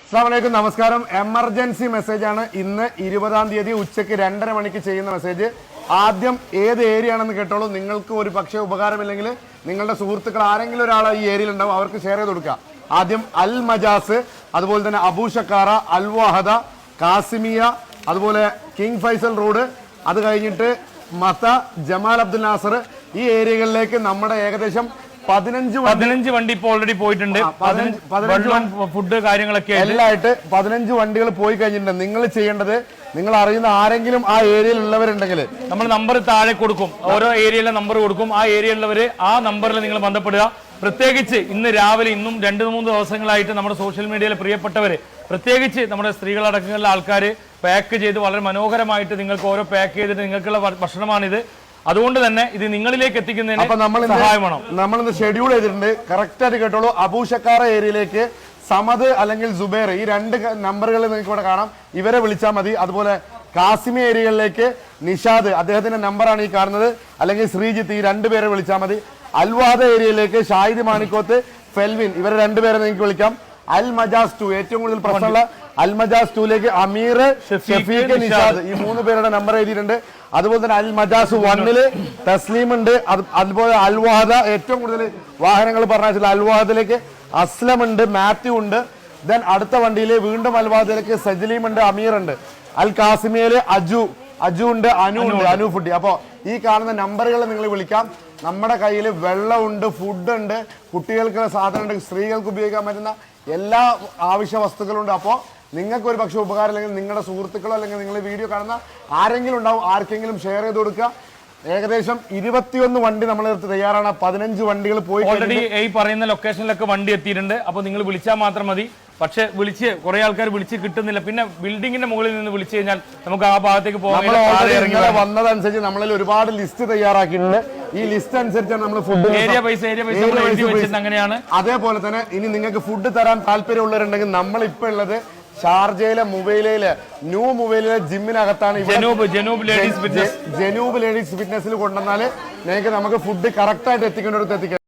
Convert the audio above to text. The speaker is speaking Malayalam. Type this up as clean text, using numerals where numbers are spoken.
അസ്സലാമലൈക്കും നമസ്കാരം. എമർജൻസി മെസ്സേജ് ആണ്. ഇന്ന് 20-ാം തീയതി ഉച്ചയ്ക്ക് 2:30 മണിക്ക് ചെയ്യുന്ന മെസ്സേജ്. ആദ്യം ഏത് ഏരിയ ആണെന്ന് കേട്ടോളൂ. നിങ്ങൾക്ക് ഒരു പക്ഷേ ഉപകാരമില്ലെങ്കിൽ നിങ്ങളുടെ സുഹൃത്തുക്കൾ ആരെങ്കിലും ഒരാൾ ഈ ഏരിയയിൽ ഉണ്ടാവും, അവർക്ക് ഷെയർ ചെയ്ത് കൊടുക്കുക. ആദ്യം അൽ മജാസ്, അതുപോലെ തന്നെ അബൂ ഷക്കാറ, അൽ വഹദ, കാസിമിയ, അതുപോലെ കിങ് ഫൈസൽ റോഡ്, അത് കഴിഞ്ഞിട്ട് മത്ത, ജമാൽ അബ്ദുൽ നാസർ, ഈ ഏരിയകളിലേക്ക് നമ്മുടെ ഏകദേശം 15 വണ്ടി ഇപ്പോൾ ഓൾറെഡി പോയിട്ടുണ്ട്. ഫുഡ് കാര്യങ്ങളൊക്കെ എല്ലായിട്ട് 15 വണ്ടികൾ പോയി കഴിഞ്ഞിട്ടുണ്ട്. നിങ്ങൾ ചെയ്യേണ്ടത്, നിങ്ങൾ അറിയുന്ന ആരെങ്കിലും ആ ഏരിയയിൽ ഉള്ളവരുണ്ടെങ്കിൽ നമ്മൾ നമ്പർ താഴെ കൊടുക്കും, ഓരോ ഏരിയയിലെ നമ്പർ കൊടുക്കും. ആ ഏരിയയിലുള്ളവർ ആ നമ്പറിൽ നിങ്ങൾ ബന്ധപ്പെടുക. പ്രത്യേകിച്ച് ഇന്ന് രാവിലെ, ഇന്നും 2-3 ദിവസങ്ങളായിട്ട് നമ്മുടെ സോഷ്യൽ മീഡിയയിലെ പ്രിയപ്പെട്ടവര്, പ്രത്യേകിച്ച് നമ്മുടെ സ്ത്രീകളടക്കമുള്ള ആൾക്കാർ പാക്ക് ചെയ്ത് വളരെ മനോഹരമായിട്ട് നിങ്ങൾക്ക് ഓരോ പാക്ക് ചെയ്തിട്ട് നിങ്ങൾക്കുള്ള ഭക്ഷണമാണിത്. അതുകൊണ്ട് തന്നെ ഇത് നിങ്ങളിലേക്ക് എത്തിക്കുന്നതിന് സഹായം വേണം. നമ്മളിന്ന് ഷെഡ്യൂൾ ചെയ്തിട്ടുണ്ട്. കറക്റ്റ് ആയിട്ട് കേട്ടോളൂ. അബൂ ഷക്കാറ ഏരിയയിലേക്ക് സമദ് അല്ലെങ്കിൽ സുബൈർ, ഈ 2 നമ്പറുകൾ നിങ്ങൾക്ക് ഇവിടെ കാണാം, ഇവരെ വിളിച്ചാൽ മതി. അതുപോലെ കാസിമി ഏരിയകളിലേക്ക് നിഷാദ്, അദ്ദേഹത്തിന്റെ നമ്പറാണ് ഈ കാണുന്നത്, അല്ലെങ്കിൽ ശ്രീജിത്ത്, ഈ 2 പേരെ വിളിച്ചാൽ മതി. അൽവാദ ഏരിയയിലേക്ക് ഷാഹിദ് മാണിക്കോത്ത്, ഫെൽവിൻ, ഇവരെ 2 പേരെ നിങ്ങൾക്ക് വിളിക്കാം. അൽ മജാസ് 2, ഏറ്റവും കൂടുതൽ പ്രശ്നമുള്ള അൽ മജാസ് 2ലേക്ക് അമീർ, ഷഫീഖ്, നിഷാദ്, ഈ 3 പേരുടെ നമ്പർ എഴുതിയിട്ടുണ്ട്. അതുപോലെ തന്നെ അൽ മജാസ് 1-ല് തസ്ലീം ഉണ്ട്. അതുപോലെ അൽവാദ, ഏറ്റവും കൂടുതൽ വാഹനങ്ങൾ പറഞ്ഞാൽ അൽവാദയിലേക്ക് അസ്ലം ഉണ്ട്, മാത്യു ഉണ്ട്. ദെൻ അടുത്ത വണ്ടിയിൽ വീണ്ടും അൽവാദയിലേക്ക് സജലീം ഉണ്ട്, അമീർ ഉണ്ട്. അൽ കാസിമിയയില് അജു ഉണ്ട്, അനു ഉണ്ട്, അനു ഫുഡി. അപ്പോൾ ഈ കാണുന്ന നമ്പറുകൾ നിങ്ങൾ വിളിക്കാം. നമ്മുടെ കയ്യിൽ വെള്ളമുണ്ട്, ഫുഡുണ്ട്, കുട്ടികൾക്കുള്ള സാധനമുണ്ട്, സ്ത്രീകൾക്ക് ഉപയോഗിക്കാൻ പറ്റുന്ന എല്ലാ ആവശ്യ വസ്തുക്കളുണ്ട്. അപ്പോൾ നിങ്ങൾക്ക് ഒരു പക്ഷേ ഉപകാരം അല്ലെങ്കിൽ നിങ്ങളുടെ സുഹൃത്തുക്കളോ അല്ലെങ്കിൽ നിങ്ങൾ വീഡിയോ കാണുന്ന ആരെങ്കിലും ഉണ്ടാവും, ആർക്കെങ്കിലും ഷെയർ ചെയ്ത് കൊടുക്കുക. ഏകദേശം 21 വണ്ടി നമ്മൾ തയ്യാറാണ്. 15 വണ്ടികൾ പോയി ഓൾറെഡി ഈ പറയുന്ന ലൊക്കേഷനിലൊക്കെ വണ്ടി എത്തിയിട്ടുണ്ട്. അപ്പോൾ നിങ്ങൾ വിളിച്ചാൽ മാത്രം മതി. പക്ഷെ വിളിച്ച് കുറെ ആൾക്കാർ വിളിച്ച് കിട്ടുന്നില്ല. പിന്നെ ബിൽഡിങ്ങിന്റെ മുകളിൽ നിന്ന് വിളിച്ചു കഴിഞ്ഞാൽ നമുക്ക് ആ ഭാഗത്തേക്ക് പോകാൻ വന്നതനുസരിച്ച് നമ്മളിൽ ഒരുപാട് ലിസ്റ്റ് തയ്യാറാക്കിയിട്ടുണ്ട്. ഈ ലിസ്റ്റ് അനുസരിച്ചാണ് നമ്മൾ ഫുഡ് ഏരിയ പൈസ അങ്ങനെയാണ്. അതേപോലെ തന്നെ ഇനി നിങ്ങൾക്ക് ഫുഡ് തരാൻ താല്പര്യമുള്ളവരുണ്ടെങ്കിൽ നമ്മൾ ഇപ്പൊ ഉള്ളത് ഷാർജയിലെ മുബൈലയിലെ ന്യൂ മുബൈലിലെ ജിമ്മിനകത്താണ്. ജനൂബ് ലേഡീസ് ഫിറ്റ്നസിൽ കൊണ്ടുവന്നാൽ നിങ്ങൾക്ക് ഫുഡ് കറക്റ്റ് ആയിട്ട് എത്തിക്കേണ്ടടുത്ത് എത്തിക്കാം.